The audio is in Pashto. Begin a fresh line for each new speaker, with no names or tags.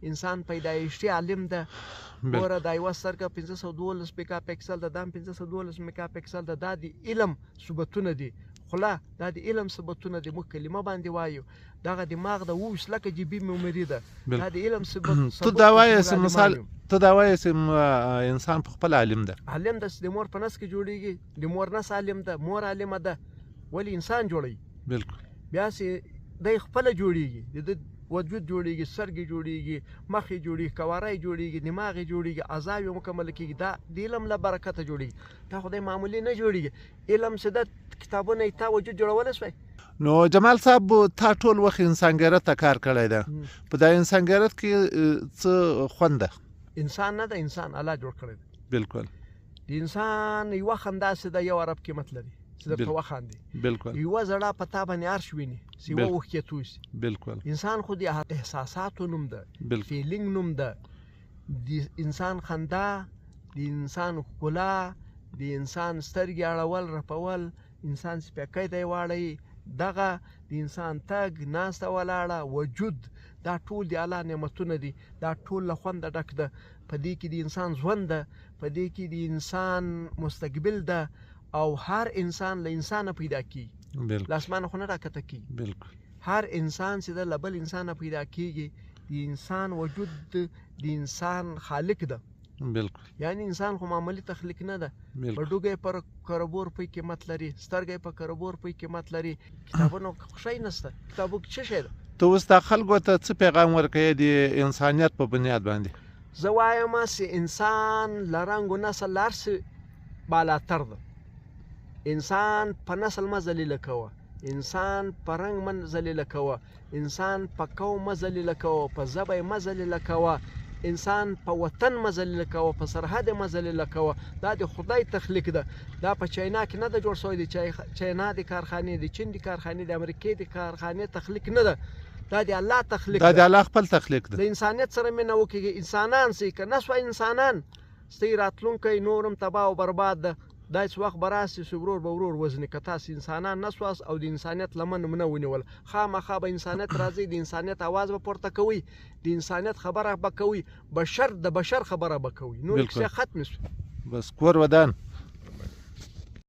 انسان پیدایشتي عالم ده. ګوره دا یوه سترګه 512 میګا پکسل ده، دا هم 512 میګا پکسل ده. دا د علم ثبتونه دي. خوله دا د علم ثبتونه دي. موږ کلمه باندې وایو. دغه دماغ د 20 لکه جی بي میموري ده. دا د علم ثبت.
ته دا وایې چې مثال ته دا وایې چې انسان په خپل عالم ده.
عالم ده چې د مور په نس کې جوړیږي. د مور نس عالم ده، مور عالمه ده، ولی انسان جوړوي.
بالکل.
بیا چې دی خپله جوړیږي، د وجود جوړیږي، سترګې جوړیږي، مخ یې جوړیږي، کواره یې جوړیږي، دماغ یې جوړیږي، اعضا یې مکمله کیږي. دا د علم له برکته جوړیږي. دا خدای معمولي نه جوړیږي. علم چې د کتابونه یې تا وجود جوړولی شوی.
نو جمال صاحب تا ټول وخت انسانګرت ته کار کړی ده. په دا انسانګرت کې څه خوند ده؟ انسان
نه ده، انسان الله جوړ کړی ده.
بالکل.
د انسان یوه خندا چې ده یو ارب قیمت لري چې درته وخاندي.
بالکل.
یوه زړه په تا باندې عرش ویني چې یوه اوښکې توسي.
بالکل.
انسان خو د احساساتو نوم ده، فیلینګ نوم ده. د انسان خندا، د انسان ښکلا، د انسان سترګې اړول رپول، انسان سپیکی دی واړی، دغه د انسان تګ، ناسته ولاړه، وجود، دا ټول د الله نعمتونه دي. دا ټول له خونده ډک ده. په دې کې د انسان ژوند ده، په دې کې د انسان مستقبل ده. او هر انسان له انسانه پیدا کیږي. له اسمانه خو نه راکته کیږي.
بالکل.
هر انسان چې ده له بل انسانه پیدا کیږي. د انسان وجود د انسان خالق ده.
بالکل.
یعنی انسان خو معمولی تخلیق نه ده. هډوکی پر کربور پوی قیمت لري، سترګې په کربور پوی قیمت لري. کتابونو شی نشته. کتابو کې څه شی ده؟
ته اوس دا خلکو ته څه پیغام ورکوې د انسانیت په بنیاد باندې؟
زه وایم چې انسان له رنګ و نسل له هر څه بالاتر ده. انسان په نسل مه ذلیله کوه، انسان په رنګ مه ذلیله کوه، انسان په قوم مه ذلیله کوه، په ژبه یې مه ذلیله کوه، انسان په وطن مه ذلیله کوه، په سرحد یې مه ذلیله کوه. دا د خدای تخلیق ده. دا په چاینا کې نه ده جوړ شوی. د چاینا د کارخانې، د چین د کارخانې، د امریکې د کارخانې تخلیق نه ده. دا د الله تخلیق ده.
دا د الله خپل تخلیق ده.
د انسانیت سره مینه وکړئ. انسانان سئ، که نه سوه انسانان ستاسې راتلونکی نورم تباه او برباد ده. دا هېڅ وخت به راسي چې ورور به ورور وژني. که تاسې انسانان نه سواست او د انسانیت لمن نه ونیول، خامخا به انسانیت راځي. د انسانیت اواز به پورته کوئ، د انسانیت خبره به کوئ، بشر د بشر خبره به کوئ. نور کیسې ختمې شوې.
بس کور ودان.